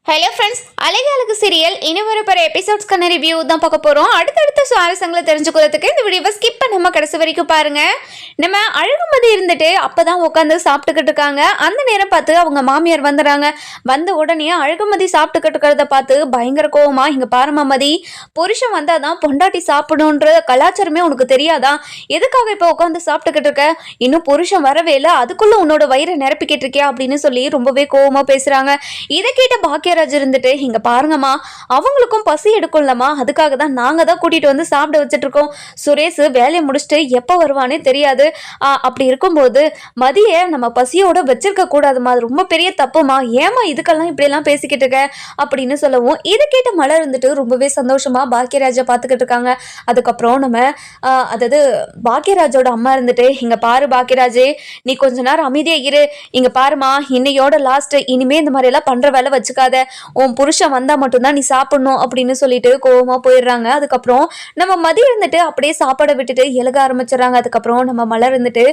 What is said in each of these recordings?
Hello friends, அழகு அழகு serial இன்னும் ஒரு பல எபிசோட்ஸ்க்கான ரிவ்யூ தான் பார்க்க போகிறோம். அடுத்தடுத்த சுவாரஸ்யங்களை தெரிஞ்சுக்கிறதுக்கு இந்த வீடியோவை ஸ்கிப் பண்ணாமல் கடைசி வரைக்கும் பாருங்கள். நம்ம அழகுமதி இருந்துட்டு அப்போ தான் உட்காந்து சாப்பிட்டுக்கிட்டு இருக்காங்க. அந்த நேரம் பார்த்து அவங்க மாமியார் வந்துடுறாங்க. வந்த உடனே அழகுமதி சாப்பிட்டுக்கிட்டு இருக்கிறத பார்த்து பயங்கர கோவமா, இங்கே பாருமா மதி, புருஷன் வந்தால் தான் பொண்டாட்டி சாப்பிடணுன்ற கலாச்சாரமே உனக்கு தெரியாதா? எதுக்காக இப்போ உட்காந்து சாப்பிட்டுக்கிட்டு இருக்க? இன்னும் புருஷன் வரவே இல்லை, அதுக்குள்ளே உன்னோட வயிறை நிரப்பிக்கிட்டு இருக்கியா அப்படின்னு சொல்லி ரொம்பவே கோவமாக பேசுகிறாங்க. இதை கேட்ட பாக்கியராஜ் இருந்துட்டு, இங்க பாருங்கம்மா, அவங்களுக்கும் பசி எடுக்கும்லம்மா, அதுக்காக தான் நாங்க தான் கூட்டிட்டு வந்து சாப்பிட வச்சுட்டு இருக்கோம். சுரேஷ் வேலையை முடிச்சுட்டு எப்போ வருவானே தெரியாது. அப்படி இருக்கும்போது மதிய நம்ம பசியோட வச்சிருக்க கூடாதுமா, அது ரொம்ப பெரிய தப்புமா, ஏமா இதுக்கெல்லாம் இப்படியெல்லாம் பேசிக்கிட்டு இருக்க அப்படின்னு சொல்லவும், இதை கேட்ட மலர் இருந்துட்டு ரொம்பவே சந்தோஷமா பாக்கியராஜை பார்த்துக்கிட்டு இருக்காங்க. அதுக்கப்புறம் நம்ம அதாவது பாக்கியராஜோட அம்மா இருந்துட்டு, இங்க பாரு பாக்கியராஜே, நீ கொஞ்ச நேரம் அமைதியா இரு, இங்க பாருமா, இன்னையோட லாஸ்ட், இனிமே இந்த மாதிரி எல்லாம் பண்ற வேலை வச்சுக்காத, உன் புருஷன் வந்தா மட்டும்தான் நீ சாப்பிடணும் அப்படின்னு சொல்லிட்டு கோவமா போயிடுறாங்க. அதுக்கப்புறம் நம்ம மதி இருந்துட்டு அப்படியே சாப்பாடை விட்டுட்டு எழுக ஆரம்பிச்சிடறாங்க. அதுக்கப்புறம் நம்ம மலர் இருந்துட்டு,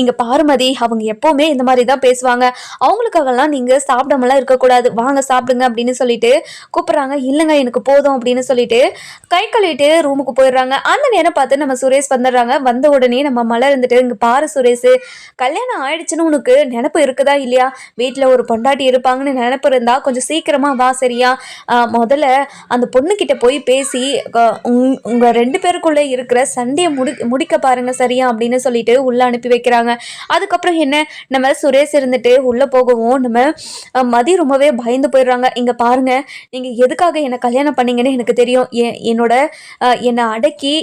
இங்க பாருமதி, அவங்க எப்பவுமே இந்த மாதிரி தான் பேசுவாங்க, அவங்களுக்காகலாம் நீங்க சாப்பிடாமலாம் இருக்கக்கூடாது, வாங்க சாப்பிடுங்க அப்படின்னு சொல்லிட்டு கூப்பிடுறாங்க. இல்லைங்க எனக்கு போதும் அப்படின்னு சொல்லிட்டு கை கழுவிட்டு ரூமுக்கு போயிடுறாங்க. அந்த நேரம் பார்த்து நம்ம சுரேஷ் வந்துடுறாங்க. வந்த உடனே நம்ம மலர் இருந்துட்டு, இங்க பாரு சுரேஷ், கல்யாணம் ஆயிடுச்சுன்னு உனக்கு நினப்பு இருக்குதா இல்லையா? வீட்டில் ஒரு பொண்டாட்டி இருப்பாங்கன்னு நினப்பு இருந்தா கொஞ்சம் சீக்கிரமா வா, சரியா? முதல்ல அந்த பொண்ணுக்கிட்ட போய் பேசி உங்க ரெண்டு பேருக்குள்ள இருக்கிற சண்டையை முடிக்க பாருங்க, சரியா அப்படின்னு சொல்லிட்டு உள்ள அனுப்பி வைக்கிறாங்க. அதுக்கப்புறம் என்ன, நம்ம சுரேஷ் இருந்துட்டு உள்ள போகவும் நம்ம மதி ரொம்பவே பயந்து போயிடுறாங்க. இங்க பாருங்க, நீங்க எதுக்காக என்னை கல்யாணம் பண்ணீங்கன்னு எனக்கு தெரியும், என்னை அடக்கி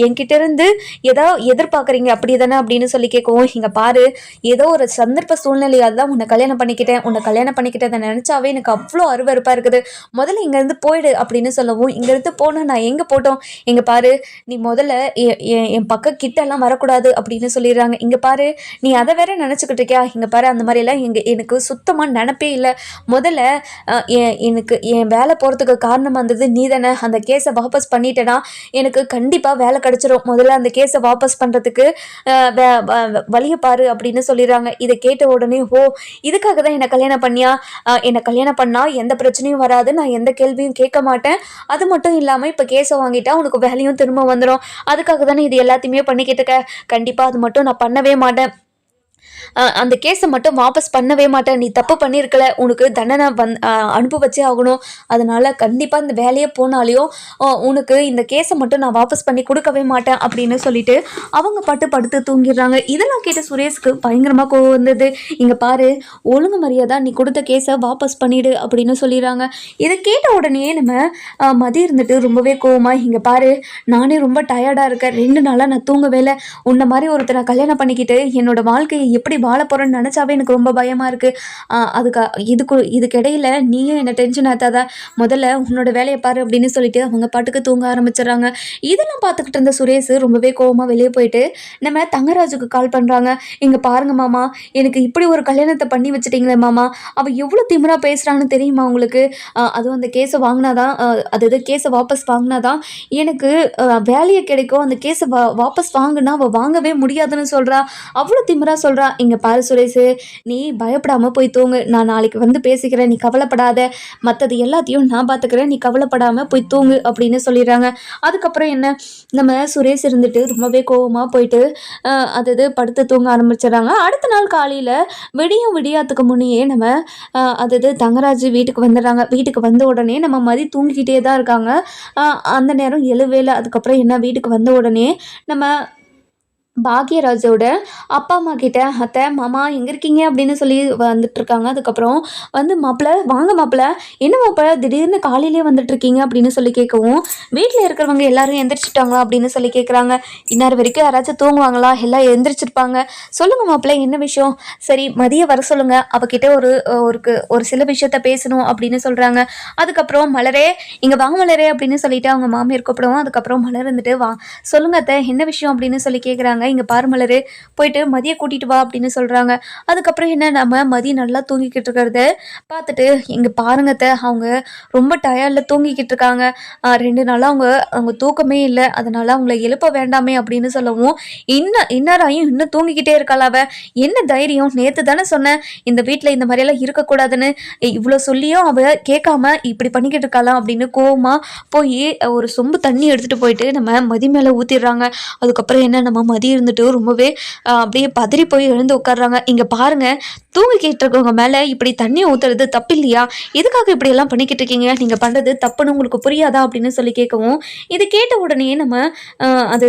என்கிட்ட இருந்து ஏதோ எதிர்பார்க்குறீங்க அப்படி தானே அப்படின்னு சொல்லி கேட்கவும், இங்க பாரு, ஏதோ ஒரு சந்தர்ப்ப சூழ்நிலையால் தான் உன்னை கல்யாணம் பண்ணிக்கிட்டதை நினைச்சாவே எனக்கு அவ்வளோ அருவருப்பாக இருக்குது, முதல்ல இங்கேருந்து போயிடு அப்படின்னு சொல்லவும், இங்கேருந்து போனால் நான் எங்கே போட்டோம், இங்கே பாரு, நீ முதல்ல என் பக்கம் கிட்டெல்லாம் வரக்கூடாது அப்படின்னு சொல்லிடுறாங்க. இங்கே பாரு, நீ அதை வேற நினச்சிக்கிட்டு இருக்கியா? இங்கே பாரு, அந்த மாதிரிலாம் எனக்கு சுத்தமாக நினப்பே இல்லை, முதல்ல எனக்கு என் வேலை போகிறதுக்கு காரணமாக இருந்தது நீ தானே, அந்த கேஸை வாபஸ் பண்ணிட்டேன்னா எனக்கு கண்டிப்பாக வேலை கிடச்சிரும், முதல்ல அந்த கேஸை வாபஸ் பண்ணுறதுக்கு வழியை பாரு அப்படின்னு சொல்லிடுறாங்க. இதை கேட்ட உடனே, ஓ இதுக்காக தான் என்னை கல்யாணம் பண்ணியா? என்னை கல்யாணம் பண்ணால் எந்த பிரச்சனையும் வராது, நான் எந்த கேள்வியும் கேட்க மாட்டேன், அது மட்டும் இல்லாமல் இப்போ கேஸை வாங்கிட்டா உனக்கு வேலையும் திரும்ப வந்துடும், அதுக்காக தானே இது எல்லாத்தையுமே பண்ணிக்கிட்டு இருக்க, கண்டிப்பாக அது மட்டும் நான் பண்ணவே மாட்டேன், அந்த கேஸை மட்டும் வாபஸ் பண்ணவே மாட்டேன், நீ தப்பு பண்ணியிருக்கல, உனக்கு தண்டனை அனுப்ப வச்சே ஆகணும், அதனால கண்டிப்பாக இந்த வேலையே போனாலையும் உனக்கு இந்த கேஸை மட்டும் நான் வாபஸ் பண்ணி கொடுக்கவே மாட்டேன் அப்படின்னு சொல்லிட்டு அவங்க படுத்து தூங்கிடுறாங்க. இதெல்லாம் கேட்ட சுரேஷ்க்கு பயங்கரமாக கோவம் வந்தது. இங்கே பாரு, ஒழுங்கு மரியாதை நீ கொடுத்த கேஸை வாபஸ் பண்ணிடு அப்படின்னு சொல்லிடுறாங்க. இதை கேட்ட உடனே நம்ம மதி இருந்துட்டு ரொம்பவே கோவமா, இங்கே பாரு, நானே ரொம்ப டயர்டாக இருக்கேன், 2 நாளாக நான் தூங்கவே இல்லை, உன்ன மாதிரி ஒருத்தரை கல்யாணம் பண்ணிக்கிட்டு என்னோட வாழ்க்கையை எப்படி வாழ போகிறேன்னு நினச்சாவே எனக்கு ரொம்ப பயமாக இருக்குது, இதுக்கிடையில் நீயும் என்னை டென்ஷன் ஆத்தாத, முதல்ல உன்னோட வேலையை பாரு அப்படின்னு சொல்லிட்டு அவங்க பாட்டுக்கு தூங்க ஆரம்பிச்சிடுறாங்க. இதெல்லாம் பார்த்துக்கிட்டு இருந்த சுரேஷ் ரொம்பவே கோவமாக வெளியே போயிட்டு நம்ம தங்கராஜுக்கு கால் பண்ணுறாங்க. இங்கே பாருங்க மாமா, எனக்கு இப்படி ஒரு கல்யாணத்தை பண்ணி வச்சுட்டீங்களே மாமா, அவள் எவ்வளோ திமிரா பேசுகிறான்னு தெரியுமா உங்களுக்கு? அதுவும் அந்த கேஸை வாங்கினாதான், அதாவது கேஸை வாபஸ் வாங்கினாதான் எனக்கு வேலையை கிடைக்கும், அந்த கேஸை வாபஸ் வாங்கினா அவள் வாங்கவே முடியாதுன்னு சொல்கிறா, அவ்வளோ திமிரா சொல்கிறா. இங்கே பாரு சுரேஷ், நீ பயப்படாமல் போய் தூங்கு, நான் நாளைக்கு வந்து பேசிக்கிறேன், நீ கவலைப்படாத, மற்றது எல்லாத்தையும் நான் பார்த்துக்கிறேன், நீ கவலைப்படாமல் போய் தூங்கு அப்படின்னு சொல்லிடுறாங்க. அதுக்கப்புறம் என்ன, நம்ம சுரேஷ் இருந்துட்டு ரொம்பவே கோவமாக போயிட்டு அதாவது படுத்து தூங்க ஆரம்பிச்சிடறாங்க. அடுத்த நாள் காலையில் விடியாத்துக்கு முன்னையே நம்ம அதாவது தங்கராஜ் வீட்டுக்கு வந்துடுறாங்க. வீட்டுக்கு வந்த உடனே நம்ம மதி தூங்கிக்கிட்டே தான் இருக்காங்க. அந்த நேரம் எழுவேல. அதுக்கப்புறம் என்ன, வீட்டுக்கு வந்த உடனே நம்ம பாக்யராஜோட அப்பா அம்மா கிட்ட, அத்தை மாமா எங்கே இருக்கீங்க அப்படின்னு சொல்லி வந்துட்டுருக்காங்க. அதுக்கப்புறம் வந்து, மாப்பிள்ளை வாங்க மாப்பிள்ளை, என்ன மாப்பிள்ளை திடீர்னு காலையிலே வந்துட்டுருக்கீங்க அப்படின்னு சொல்லி கேட்கவும், வீட்டில் இருக்கிறவங்க எல்லாரும் எந்திரிச்சிட்டாங்களா அப்படின்னு சொல்லி கேட்குறாங்க. இன்னார் வரைக்கும் யாராச்சும் தூங்குவாங்களா? எல்லாம் எந்திரிச்சிருப்பாங்க, சொல்லுங்கள் மாப்பிள்ளை என்ன விஷயம்? சரி மதிய வர சொல்லுங்கள், அவகிட்ட ஒரு சில விஷயத்த பேசணும் அப்படின்னு சொல்கிறாங்க. அதுக்கப்புறம் மலரே இங்கே வாங்க மலரே அப்படின்னு சொல்லிட்டு அவங்க மாமியார் கூப்பிடுவோம். அதுக்கப்புறம் மலர் வந்துட்டு, வா சொல்லுங்க அத்தை என்ன விஷயம் அப்படின்னு சொல்லி கேட்குறாங்க. சொல்கிறாங்க, இங்கே பாரு மலரு, போயிட்டு மதியை கூட்டிகிட்டு வா அப்படின்னு சொல்கிறாங்க. அதுக்கப்புறம் என்ன, நம்ம மதி நல்லா தூங்கிக்கிட்டு இருக்கிறத பார்த்துட்டு, இங்கே பாருங்க அத்தை, அவங்க ரொம்ப டயர்டில் தூங்கிக்கிட்டு இருக்காங்க. 2 நாளாக அவங்க அவங்க தூக்கமே இல்லை, அதனால் அவங்கள எழுப்ப வேண்டாமே அப்படின்னு சொல்லவும், இன்னாராயும் இன்னும் தூங்கிக்கிட்டே இருக்காளா அவ? என்ன தைரியம்? நேற்று தானே சொன்னேன் இந்த வீட்டில் இந்த மாதிரியெல்லாம் இருக்கக்கூடாதுன்னு. இவ்வளோ சொல்லியும் அவ கேட்காம இப்படி பண்ணிக்கிட்டு இருக்காளாம் அப்படின்னு கோவமா போய் ஒரு சொம்பு தண்ணி எடுத்துகிட்டு போயிட்டு நம்ம மதி மேலே ஊற்றிடுறாங்க. அதுக்கப்புறம் என்ன, நம்ம மதி இருந்துட்டு ரொம்பவே அப்படியே பதறி போய் எழுந்து உட்காடுறாங்க. இங்கே பாருங்க, தூங்கிக்கிட்டு இருக்கவங்க மேலே இப்படி தண்ணி ஊற்றுறது தப்பு இல்லையா? எதுக்காக இப்படி எல்லாம் பண்ணிக்கிட்டு இருக்கீங்க? நீங்கள் பண்ணுறது தப்புன்னு உங்களுக்கு புரியாதா அப்படின்னு சொல்லி கேட்கவும், இது கேட்ட உடனே நம்ம அது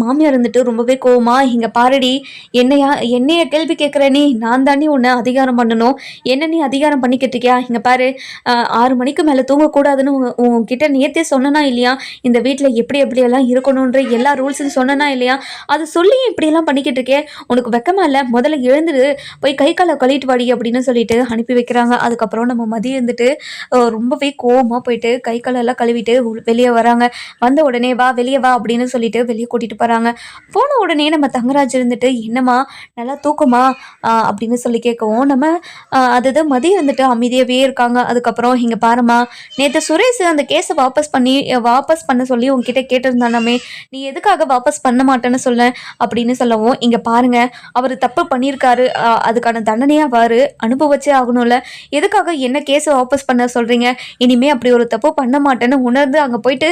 மாமியார் இருந்துட்டு ரொம்பவே கோவமா, இங்கே பாருடி, என்னைய கேள்வி கேட்குற நீ, நான் தாண்டி உன்னை அதிகாரம் பண்ணணும், என்ன நீ அதிகாரம் பண்ணிக்கிட்டு இருக்கியா? இங்கே பாரு, 6 மணிக்கு மேலே தூங்கக்கூடாதுன்னு உன்கிட்ட நேற்றே சொன்னனா இல்லையா? இந்த வீட்டில் எப்படியெல்லாம் இருக்கணுன்ற எல்லா ரூல்ஸும் சொன்னனா இல்லையா? அது சொல்லி இப்படியெல்லாம் பண்ணிக்கிட்டு இருக்கே, உனக்கு வெக்கமா இல்லை? முதல்ல எழுந்துரு, போய் கை காலை கழுவிட்டு வாடி அப்படின்னு சொல்லிட்டு அனுப்பி வைக்கிறாங்க. அதுக்கப்புறம் நம்ம மதியம் இருந்துட்டு ரொம்பவே கோவமாக போயிட்டு கை காலெல்லாம் கழுவிட்டு வெளியே வராங்க. வந்த உடனே வா வெளியே வா அப்படின்னு சொல்லிட்டு வெளியே கூட்டிகிட்டு போகிறாங்க. போன உடனே நம்ம தங்கராஜ் இருந்துட்டு, என்னம்மா நல்லா தூக்கமா அப்படின்னு சொல்லி கேட்கவும், நம்ம அது மதியம் வந்துட்டு அமைதியாகவே இருக்காங்க. அதுக்கப்புறம் இங்கே பாருமா, நேற்று சுரேஷ் அந்த கேஸை வாபஸ் பண்ண சொல்லி உங்ககிட்ட கேட்டிருந்தானாமே, நீ எதுக்காக வாபஸ் பண்ண மாட்டேன்னு சொல்ல அப்படின்னு சொல்லவும், இங்கே பாருங்க, அவர் தப்பு பண்ணியிருக்காரு, அதுக்கான தண்டனையாக வாரு அனுபவிச்சே ஆகணும்ல, எதுக்காக என்ன கேஸை வாபஸ் பண்ண சொல்கிறீங்க? இனிமே அப்படி ஒரு தப்பு பண்ண மாட்டேன்னு உணர்ந்து அங்கே போயிட்டு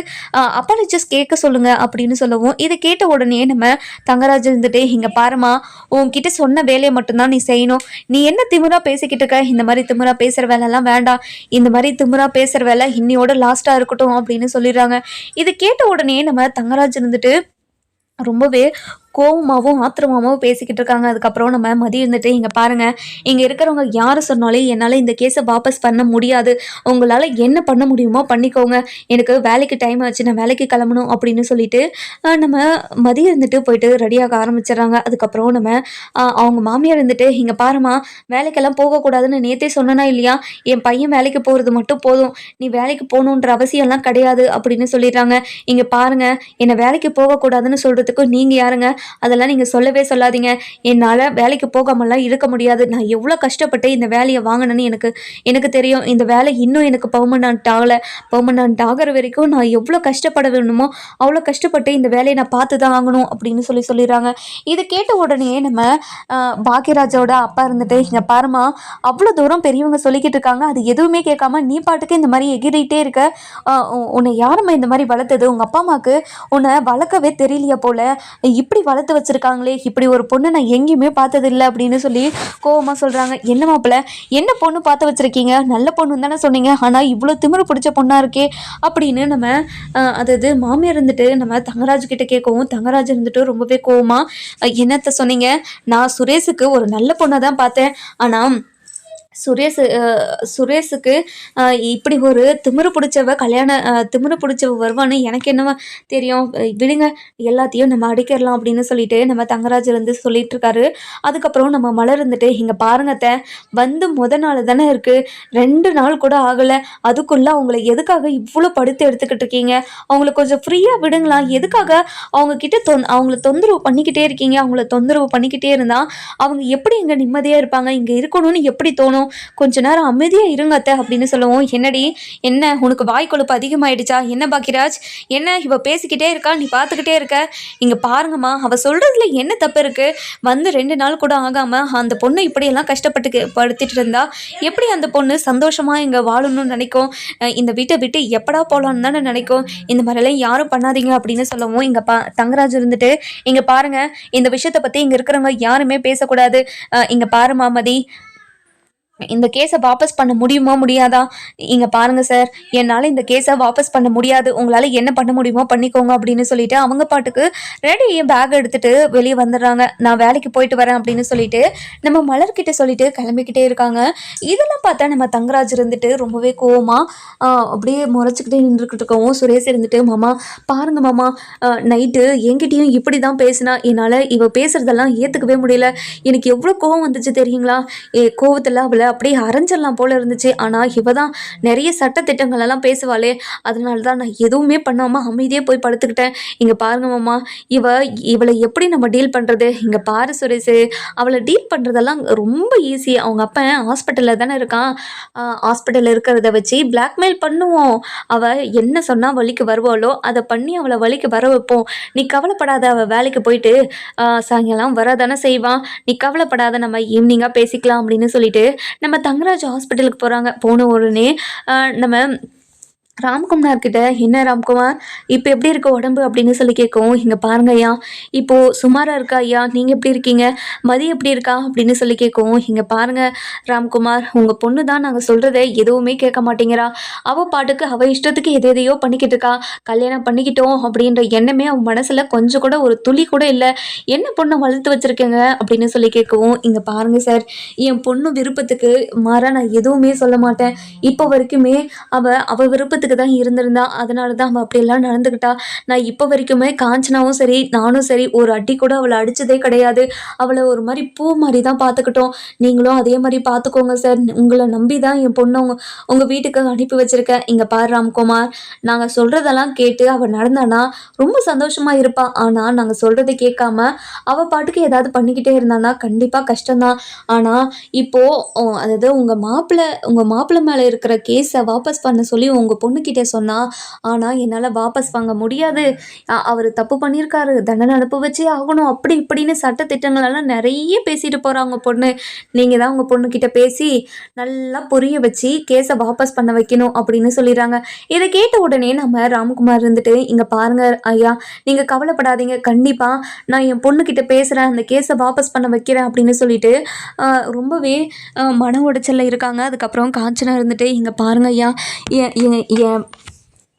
அப்பாலஜிஸ் கேட்க சொல்லுங்க அப்படின்னு சொல்லவும், இதை கேட்ட உடனே நம்ம தங்கராஜ் இருந்துட்டு, இங்கே பாருமா, உன்கிட்ட சொன்ன வேலையை மட்டும்தான் நீ செய்யணும், நீ என்ன திமிரா பேசிக்கிட்டு இருக்க? இந்த மாதிரி திமிரா பேசுகிற வேலைலாம் வேண்டாம், இந்த மாதிரி திமிரா பேசுகிற வேலை இன்னையோட லாஸ்ட்டாக இருக்கட்டும் அப்படின்னு சொல்லிடுறாங்க. இது கேட்ட உடனே நம்ம தங்கராஜ் இருந்துட்டு ரொம்பவே கோவமாகவும் ஆத்திரமாகவும் பேசிக்கிட்டு இருக்காங்க. அதுக்கப்புறம் நம்ம மதி இருந்துட்டு, இங்கே பாருங்கள், இங்கே இருக்கிறவங்க யார் சொன்னாலும் என்னால் இந்த கேஸை வாபஸ் பண்ண முடியாது, உங்களால் என்ன பண்ண முடியுமோ பண்ணிக்கோங்க, எனக்கு வேலைக்கு டைம் ஆச்சு, நான் வேலைக்கு கிளம்பணும் அப்படின்னு சொல்லிட்டு நம்ம மதி இருந்துட்டு போயிட்டு ரெடியாக ஆரம்பிச்சிடுறாங்க. அதுக்கப்புறம் நம்ம அவங்க மாமியார் இருந்துட்டு, இங்கே பாருமா, வேலைக்கெல்லாம் போகக்கூடாதுன்னு நேற்றே சொன்னனா இல்லையா? என் பையன் வேலைக்கு போகிறது மட்டும் போதும், நீ வேலைக்கு போகணுன்ற அவசியம்லாம் கிடையாது அப்படின்னு சொல்லிடுறாங்க. இங்கே பாருங்கள், என்னை வேலைக்கு போகக்கூடாதுன்னு சொல்கிறதுக்கு நீங்கள் யாருங்க? அதெல்லாம் நீங்கள் சொல்லவே சொல்லாதீங்க, என்னால் வேலைக்கு போகாமலாம் இருக்க முடியாது, நான் எவ்வளோ கஷ்டப்பட்டு இந்த வேலையை வாங்கினேன்னு எனக்கு தெரியும், இந்த வேலை இன்னும் எனக்கு பர்மனண்ட் ஆகிற வரைக்கும் நான் எவ்வளோ கஷ்டப்பட வேணுமோ அவ்வளோ கஷ்டப்பட்டு இந்த வேலையை நான் பார்த்து தான் ஆகணும் அப்படின்னு சொல்லிடுறாங்க. இது கேட்ட உடனே நம்ம பாக்கியராஜோட அப்பா இருந்துட்டு, இங்கே பாருமா, அவ்வளோ தூரம் பெரியவங்க சொல்லிக்கிட்டு இருக்காங்க, அது எதுவுமே கேட்காம நீ பாட்டுக்கு இந்த மாதிரி எகிரிட்டே இருக்க, உன்னை யாரும்மா இந்த மாதிரி வளர்த்தது? உங்கள் அப்பா அம்மாவுக்கு உன்னை வளர்க்கவே தெரியலையா போல, இப்படி வளர்த்து வச்சிருக்காங்களே, இப்படி ஒரு பொண்ணு நான் எங்கேயுமே பார்த்ததில்லை அப்படின்னு சொல்லி கோவமாக சொல்கிறாங்க. என்ன மாப்பிள்ள, என்ன பொண்ணு பார்த்து வச்சுருக்கீங்க? நல்ல பொண்ணு தானே சொன்னீங்க, ஆனால் இவ்வளோ திமிரு பிடிச்ச பொண்ணாக இருக்கே அப்படின்னு நம்ம மாமியார் இருந்துட்டு நம்ம தங்கராஜ் கிட்ட கேட்கவும், தங்கராஜ் இருந்துட்டு ரொம்பவே கோவமாக, என்னத்தை சொன்னீங்க? நான் சுரேஷுக்கு ஒரு நல்ல பொண்ணை தான் பார்த்தேன், ஆனால் சுரேஷுக்கு இப்படி ஒரு திமிரு பிடிச்சவ வருவான்னு எனக்கு என்னவா தெரியும், விடுங்க, எல்லாத்தையும் நம்ம அடிக்கிடலாம் அப்படின்னு சொல்லிட்டு நம்ம தங்கராஜ் இருந்து சொல்லிட்டு இருக்காரு. அதுக்கப்புறம் நம்ம மலர் இருந்துட்டு, இங்கே பாருங்கத்த, வந்து நாள் தானே இருக்குது, 2 நாள் கூட ஆகலை, அதுக்குள்ளே அவங்கள எதுக்காக இவ்வளோ படுத்து எடுத்துக்கிட்டு இருக்கீங்க? அவங்கள கொஞ்சம் ஃப்ரீயாக விடுங்களா? எதுக்காக அவங்கள தொந்தரவு பண்ணிக்கிட்டே இருக்கீங்க? அவங்கள தொந்தரவு பண்ணிக்கிட்டே இருந்தால் அவங்க எப்படி இங்கே நிம்மதியாக இருப்பாங்க? இங்கே இருக்கணும்னு எப்படி தோணும்? கொஞ்ச நேரம் அமைதியா இருங்க அத்தை அப்படின்னு சொல்லவும், என்னடி, என்ன உனக்கு வாய் கொழுப்பு அதிகமாயிடுச்சா? என்ன பாக்கியராஜ், என்ன இவ பேசிக்கிட்டே இருக்கா, நீ பார்த்துக்கிட்டே இருக்க? இங்கே பாருங்கம்மா, அவள் சொல்கிறதுல என்ன தப்பு இருக்குது? வந்து 2 நாள் கூட ஆகாமல் அந்த பொண்ணை இப்படியெல்லாம் படுத்திட்டு இருந்தா எப்படி அந்த பொண்ணு சந்தோஷமாக இங்கே வாழணும்னு நினைக்கும்? இந்த வீட்டை விட்டு எப்படா போகலான்னு தானே நினைக்கும்? இந்த மாதிரிலாம் யாரும் பண்ணாதீங்க அப்படின்னு சொல்லவும், இங்கே தங்கராஜ் இருந்துட்டு, இங்கே பாருங்கள், இந்த விஷயத்தை பற்றி இங்கே இருக்கிறவங்க யாருமே பேசக்கூடாது, இங்கே பாருமா மதி, இந்த கேஸை வாபஸ் பண்ண முடியுமா முடியாதா? இங்கே பாருங்கள் சார், என்னால் இந்த கேஸை வாபஸ் பண்ண முடியாது, உங்களால் என்ன பண்ண முடியுமோ பண்ணிக்கோங்க அப்படின்னு சொல்லிட்டு அவங்க பாட்டுக்கு ரெடி பேக் எடுத்துகிட்டு வெளியே வந்துடுறாங்க. நான் வேலைக்கு போயிட்டு வரேன் அப்படின்னு சொல்லிட்டு நம்ம மலர்கிட்ட சொல்லிட்டு கிளம்பிக்கிட்டே இருக்காங்க. இதெல்லாம் பார்த்தா நம்ம தங்கராஜ் இருந்துட்டு ரொம்பவே கோவமாக அப்படியே முறைச்சிக்கிட்டே நின்றுக்கிட்டு இருக்கவும், சுரேஷ் இருந்துட்டு, மாமா பாருங்க மாமா, நைட்டு என்கிட்டையும் இப்படி தான் பேசினா, என்னால் இவ பேசுகிறதெல்லாம் ஏற்றுக்கவே முடியல, எனக்கு எவ்வளோ கோவம் வந்துச்சு தெரியுங்களா? கோவத்தில் அவளை இவளை அப்படியே அரைஞ்சிடலாம் போல இருந்துச்சு. ஆனால் இவ தான் நிறைய சட்டத்திட்டங்கள் எல்லாம் பேசுவாளே, அதனால தான் நான் எதுவுமே பண்ணாமல் அமைதியாக போய் படுத்துக்கிட்டேன். இங்கே பாருங்க மாமா, இவளை எப்படி நம்ம டீல் பண்ணுறது? இங்கே பாரு சுரேஷ், அவளை டீல் பண்ணுறதெல்லாம் ரொம்ப ஈஸி. அவங்க அப்பா ஹாஸ்பிட்டலில் தானே இருக்கான். ஹாஸ்பிட்டலில் இருக்கிறத வச்சு பிளாக்மெயில் பண்ணுவோம். அவள் என்ன சொன்னால் வழிக்கு வருவாளோ அதை பண்ணி அவளை வழிக்கு வர வைப்போம். நீ கவலைப்படாத, அவள் வேலைக்கு போயிட்டு சாயங்காலம் வரதானே செய்வான். நீ கவலைப்படாத, நம்ம ஈவினிங்காக பேசிக்கலாம் அப்படின்னு சொல்லிட்டு நம்ம தங்கராஜ் ஹாஸ்பிட்டலுக்கு போகிறாங்க. போன உடனே நம்ம ராம்குமார் கிட்ட, என்ன ராம்குமார் இப்போ எப்படி இருக்க உடம்பு அப்படின்னு சொல்லி கேட்கும். இங்கே பாருங்க ஐயா, இப்போது சுமாராக இருக்கா ஐயா, நீங்கள் எப்படி இருக்கீங்க, மதி எப்படி இருக்கா அப்படின்னு சொல்லி கேட்கும். இங்கே பாருங்க ராம்குமார், உங்கள் பொண்ணு தான் நாங்கள் சொல்கிறத எதுவுமே கேட்க மாட்டேங்கிறா. அவள் பாட்டுக்கு அவள் இஷ்டத்துக்கு எதையோ பண்ணிக்கிட்டு இருக்கா. கல்யாணம் பண்ணிக்கிட்டோம் அப்படின்ற எண்ணமே அவன் மனசில் கொஞ்சம் கூட ஒரு துளி கூட இல்லை. என்ன பொண்ணை வளர்த்து வச்சுருக்கேங்க அப்படின்னு சொல்லி கேட்கவும். இங்கே பாருங்க சார், என் பொண்ணு விருப்பத்துக்கு மாறா நான் எதுவுமே சொல்ல மாட்டேன். இப்போ வரைக்குமே அவள் விருப்பத்துக்கு தான் இருந்திருந்தா, அதனால தான் அவள் அப்படியெல்லாம் நடந்துக்கிட்டா. நான் இப்போ வரைக்குமே காஞ்சனாவும் சரி நானும் சரி ஒரு அடி கூட அவளை அடித்ததே கிடையாது. அவளை ஒரு மாதிரி பூ மாதிரி தான் பார்த்துக்கிட்டோம். நீங்களும் அதே மாதிரி பார்த்துக்கோங்க சார். உங்களை நம்பி தான் என் பொண்ணை உங்கள் வீட்டுக்கு அனுப்பி வச்சுருக்கேன். இங்கே பாரு ராம்குமார், நாங்கள் சொல்கிறதெல்லாம் கேட்டு அவள் நடந்தானா ரொம்ப சந்தோஷமாக இருப்பாள். ஆனால் நாங்கள் சொல்கிறத கேட்காம அவள் பாட்டுக்கு ஏதாவது பண்ணிக்கிட்டே இருந்தானா கண்டிப்பாக கஷ்டம்தான். ஆனால் இப்போது அதாவது உங்கள் மாப்பிள்ளை மேலே இருக்கிற கேஸை வாபஸ் பண்ண சொல்லி உங்கள் பொண்ணுக்கிட்ட சொன்னால், ஆனால் என்னால் வாபஸ் வாங்க முடியாது, அவர் தப்பு பண்ணியிருக்காரு, தண்டனை அனுப்ப ஆகணும், அப்படி இப்படின்னு சட்டத்திட்டங்களெல்லாம் நிறைய பேசிட்டு போகிறாங்க பொண்ணு. நீங்கள் தான் உங்கள் பொண்ணுக்கிட்ட பேசி நல்லா புரிய வச்சு கேஸை வாபஸ் பண்ண வைக்கணும் அப்படின்னு சொல்லிடுறாங்க. இதை கேட்ட உடனே நம்ம ராம்குமார் இருந்துட்டு, இங்கே பாருங்கள் ஐயா, நீங்கள் கவலைப்படாதீங்க, கண்டிப்பாக நான் என் பொண்ணுக்கிட்ட பேசுகிறேன், அந்த கேஸை வாபஸ் பண்ண வைக்கிறேன் அப்படின்னு சொல்லிட்டு ரொம்பவே மன உடைச்சலில் இருக்காங்க. அதுக்கப்புறம் காஞ்சனா இருந்துட்டு, இங்கே பாருங்க ஐயா,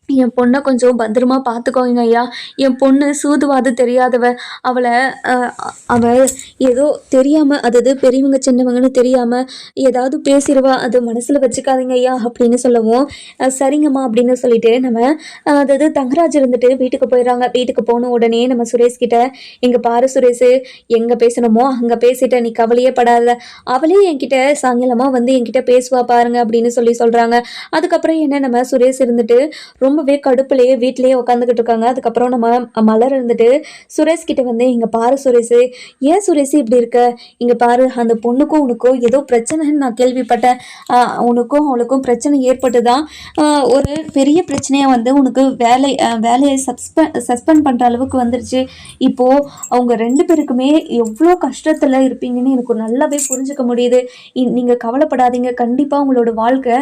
என் பொண்ணை கொஞ்சம் பத்திரமா பார்த்துக்கோங்க ஐயா. என் பொண்ணு சூதுவாது தெரியாதவ. அவள் ஏதோ தெரியாமல், அதாவது பெரியவங்க சின்னவங்கன்னு தெரியாமல் ஏதாவது பேசிடுவா, அது மனசில் வச்சுக்காதீங்க ஐயா அப்படின்னு சொல்லவும், சரிங்கம்மா அப்படின்னு சொல்லிட்டு நம்ம அதாவது தங்கராஜ் இருந்துட்டு வீட்டுக்கு போயிடறாங்க. வீட்டுக்கு போன உடனே நம்ம சுரேஷ் கிட்ட, இங்கே பாரு சுரேஷ், எங்கே பேசணுமோ அங்கே பேசிட்டேன், நீ கவலையே படாத, அவளே என்கிட்ட சாயங்காலமாக வந்து என்கிட்ட பேசுவா பாருங்க அப்படின்னு சொல்கிறாங்க. அதுக்கப்புறம் என்ன, நம்ம சுரேஷ் இருந்துட்டு ரொம்பவே கடுப்புலையே வீட்லேயே உட்காந்துக்கிட்டு இருக்காங்க. அதுக்கப்புறம் நம்ம மலர் இருந்துட்டு சுரேஷ் கிட்ட வந்து, இங்கே பாரு சுரேஷ், ஏன் சுரேஷ் இப்படி இருக்க, இங்கே பாரு, அந்த பொண்ணுக்கும் உனக்கும் ஏதோ பிரச்சனைன்னு நான் கேள்விப்பட்டேன். உனக்கும் அவளுக்கும் பிரச்சனை ஏற்பட்டுதான் ஒரு பெரிய பிரச்சனையாக வந்து உனக்கு வேலையை சஸ்பெண்ட் பண்ணுற அளவுக்கு வந்துருச்சு. இப்போது அவங்க ரெண்டு பேருக்குமே எவ்வளோ கஷ்டத்தில் இருப்பீங்கன்னு எனக்கு நல்லாவே புரிஞ்சுக்க முடியுது. நீங்கள் கவலைப்படாதீங்க, கண்டிப்பாக உங்களோட வாழ்க்கை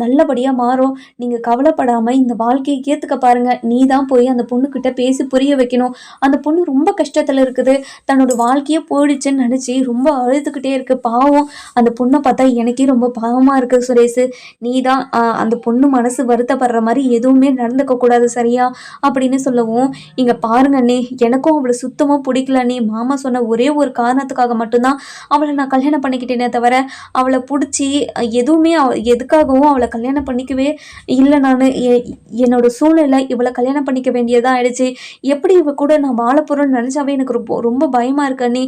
நல்லபடியாக மாறும். நீங்கள் கவலைப்படாமல் இந்த வாழ்க்கையை ஏற்றுக்க பாருங்க. நீ தான் போய் அந்த பொண்ணுக்கிட்ட பேசி புரிய வைக்கணும். அந்த பொண்ணு ரொம்ப கஷ்டத்தில் இருக்குது, தன்னோட வாழ்க்கையே போயிடுச்சுன்னு நினச்சி ரொம்ப அழுதுகிட்டே இருக்கு. பாவம், அந்த பொண்ணை பார்த்தா எனக்கே ரொம்ப பாவமாக இருக்குது சுரேஷ். நீ தான் அந்த பொண்ணு மனசு வருத்தப்படுற மாதிரி எதுவுமே நடந்துக்க கூடாது, சரியா அப்படின்னு சொல்லவும், இங்கே பாருங்க அண்ணே, எனக்கும் அவளை சுத்தமாக பிடிக்கல அண்ணே. மாமா சொன்ன ஒரே ஒரு காரணத்துக்காக மட்டும்தான் அவளை நான் கல்யாணம் பண்ணிக்கிட்டேனே தவிர அவளை பிடிச்சி எதுவுமே எதுக்காகவும் அவளை கல்யாணம் பண்ணிக்கவே இல்லை. நான் என்னோட சூழ்நிலை இவளை கல்யாணம் பண்ணிக்க வேண்டியதாக ஆயிடுச்சு. எப்படி இவ கூட நான் வாழ போகிறேன்னு நினச்சாவே எனக்கு ரொம்ப பயமாக இருக்கு அண்ணி.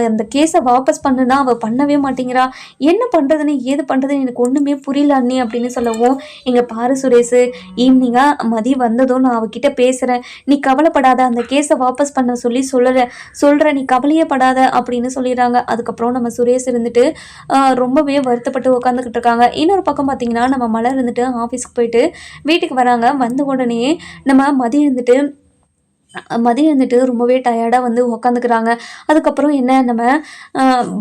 அந்த கேஸை வாபஸ் பண்ணுனா அவள் பண்ணவே மாட்டேங்கிறா. என்ன பண்ணுறதுன்னு ஏது பண்ணுறதுன்னு எனக்கு ஒன்றுமே புரியல அண்ணி அப்படின்னு சொல்லவும், இங்கே பாரு சுரேஷ், ஈவினிங்காக மதி வந்ததும் நான் அவகிட்ட பேசுகிறேன், நீ கவலைப்படாத, அந்த கேஸை வாபஸ் பண்ண சொல்லி சொல்கிறேன், நீ கவலையே படாத அப்படின்னு சொல்லிடுறாங்க. அதுக்கப்புறம் நம்ம சுரேஷ் இருந்துட்டு ரொம்பவே வருத்தப்பட்டு உட்காந்துக்கிட்டு இருக்காங்க. இன்னொரு பக்கம் பார்த்தீங்கன்னா நம்ம மலர் இருந்துட்டு ஆஃபீஸ்க்கு போயிட்டு வீட்டுக்கு வராங்க. வந்த உடனே நம்ம மதியம் வந்துட்டு ரொம்பவே டயர்டாக வந்து உக்காந்துக்கிறாங்க. அதுக்கப்புறம் என்ன, நம்ம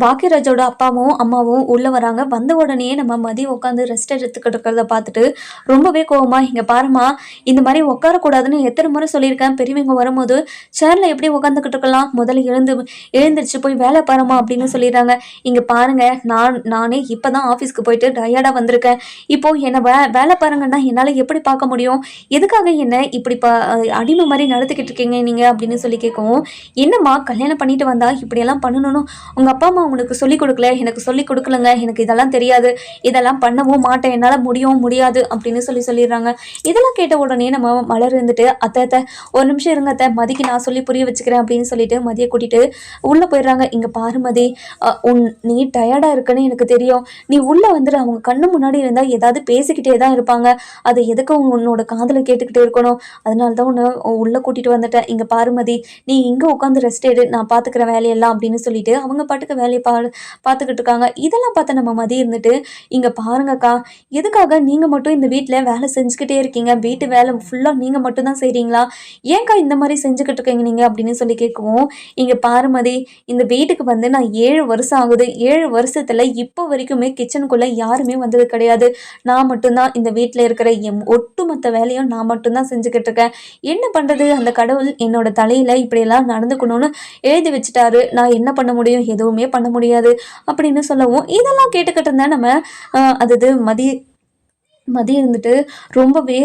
பாக்கியராஜோட அப்பாவும் அம்மாவும் உள்ளே வராங்க. வந்த உடனே நம்ம மதியம் உட்காந்து ரெஸ்ட் எடுத்துக்கிட்டு இருக்கிறத பார்த்துட்டு ரொம்பவே கோவமா, இங்கே பாருமா, இந்த மாதிரி உட்காரக்கூடாதுன்னு எத்தனை முறை சொல்லியிருக்கேன், பெரியவங்க வரும்போது சேரில் எப்படி உட்காந்துக்கிட்டு இருக்கலாம், முதல்ல எழுந்திரிச்சு போய் வேலை பாருமா அப்படின்னு சொல்லிடுறாங்க. இங்கே பாருங்க, நானே இப்போ தான் ஆஃபீஸ்க்கு போயிட்டு டயர்டாக வந்திருக்கேன். இப்போது என்னை வேலை பாருங்கன்னா என்னால் எப்படி பார்க்க முடியும், எதுக்காக என்ன இப்படி அடிமை மாதிரி நடத்திக்கிட்டு இருக்கீங்க நீங்கள் அப்படின்னு சொல்லி கேட்கவும், என்னம்மா கல்யாணம் பண்ணிட்டு வந்தா இப்படியெல்லாம் பண்ணணும்னு உங்கள் அப்பா அம்மா உனக்கு சொல்லிக் கொடுக்கல, எனக்கு சொல்லிக் கொடுக்கலங்க, எனக்கு இதெல்லாம் தெரியாது, இதெல்லாம் பண்ணவும் மாட்டேன், என்னால் முடியவும் முடியாது அப்படின்னு சொல்லிடுறாங்க. இதெல்லாம் கேட்ட உடனே நம்ம மலர் இருந்துட்டு, அத்தை அத்தை ஒரு நிமிஷம் இருங்க அத்தை, மதிக்கு நான் சொல்லி புரிய வச்சுக்கிறேன் அப்படின்னு சொல்லிட்டு மதியை கூட்டிட்டு உள்ளே போயிடுறாங்க. இங்கே பாரு மதி, நீ டயர்டாக இருக்குன்னு எனக்கு தெரியும், நீ உள்ளே வந்துட்டு அவங்க கண்ணு முன்னாடி இருந்தால் ஏதாவது பேசிக்கிட்டே தான் இருப்பாங்க, அதை எதுக்கு உன்னோட காதில் கேட்டுக்கிட்டே இருக்கணும், அதனால தான் உன்னை உள்ளே கூட்டிகிட்டு வந்துட்டேன். இங்கே பாருமதி, நீ இங்கே உட்காந்து ரெஸ்ட் எடு, நான் பார்த்துக்கிற வேலையெல்லாம் அப்படின்னு சொல்லிட்டு அவங்க பாட்டுக்கு வேலையை பார்த்துக்கிட்டு இருக்காங்க. இதெல்லாம் பார்த்து நம்ம மதி இருந்துட்டு, இங்கே பாருங்கக்கா, எதுக்காக நீங்கள் மட்டும் இந்த வீட்டில் வேலை செஞ்சுக்கிட்டே இருக்கீங்க, வீட்டு வேலை ஃபுல்லாக நீங்கள் மட்டும்தான் செய்கிறீங்களா, ஏன்க்கா இந்த மாதிரி செஞ்சுக்கிட்டு இருக்கீங்க நீங்கள் அப்படின்னு சொல்லி கேட்கவும், இங்கே பாருமதி, இந்த வீட்டுக்கு வந்து நான் 7 வருஷம் ஆகுது, 7 வருஷத்தில் இப்போ வரைக்குமே கிச்சனுக்குள்ளே யாருமே வந்தது கிடையாது, நான் மட்டும்தான் இந்த வீட்டில் இருக்கிற ஒட்டுமொத்த வேலையும் நான் மட்டும்தான் செஞ்சுக்கிட்டு இருக்கேன். என்ன பண்ணுறது, அந்த கடவுள் என்னோட தலையில் இப்படியெல்லாம் நடந்துக்கணும்னு எழுதி வச்சுட்டாரு, நான் என்ன பண்ண முடியும், எதுவுமே பண்ண முடியாது அப்படின்னு சொல்லவும், இதெல்லாம் கேட்டுக்கிட்டு இருந்தேன் நம்ம அது மதி இருந்துட்டு ரொம்பவே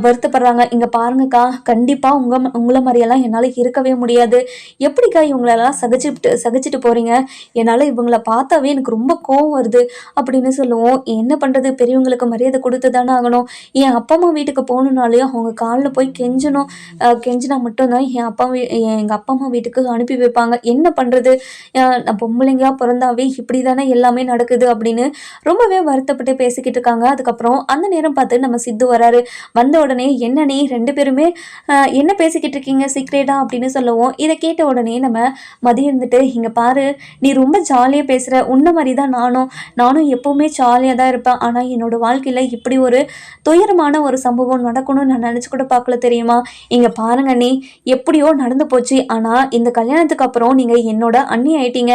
வருத்தப்படுறாங்க. இங்கே பாருங்கக்கா, கண்டிப்பாக உங்களை மாதிரியெல்லாம் என்னால் இருக்கவே முடியாது, எப்படிக்கா இவங்களெல்லாம் சகிச்சுட்டு போகிறீங்க, என்னால் இவங்களை பார்த்தாவே எனக்கு ரொம்ப கோவம் வருது அப்படின்னு சொல்லுவோம். என்ன பண்ணுறது, பெரியவங்களுக்கு மரியாதை கொடுத்து தானே ஆகணும், என் அப்பா அம்மா வீட்டுக்கு போகணுன்னாலே அவங்க காலில் போய் கெஞ்சினா மட்டும்தான் எங்கள் அப்பா அம்மா வீட்டுக்கு அனுப்பி வைப்பாங்க, என்ன பண்ணுறது, நான் பொம்பளைங்களாக பிறந்தாவே இப்படி தானே எல்லாமே நடக்குது அப்படின்னு ரொம்பவே வருத்தப்பட்டு பேசிக்கிட்டு இருக்காங்க. அதுக்கப்புறம் அந்த நேரம் பார்த்து நம்ம சித்து வராரு. வந்த உடனே, என்ன நீ 2 பேருமே என்ன பேசிக்கிட்டு இருக்கீங்க சீக்ரெட்டா அப்படின்னு சொல்லவும், இதை கேட்ட உடனே நம்ம மதி இருந்துட்டு, இங்கே பாரு, நீ ரொம்ப ஜாலியாக பேசுகிற, உன்ன மாதிரி தான் நானும் எப்போவுமே ஜாலியாக தான் இருப்பேன், ஆனால் என்னோடய வாழ்க்கையில் இப்படி ஒரு துயரமான ஒரு சம்பவம் நடக்கணும்னு நான் நினச்சி கூட பார்க்கல தெரியுமா, இங்கே பாருங்க நீ எப்படியோ நடந்து போச்சு, ஆனால் இந்த கல்யாணத்துக்கு அப்புறம் நீங்கள் என்னோட அண்ணி ஆயிட்டீங்க,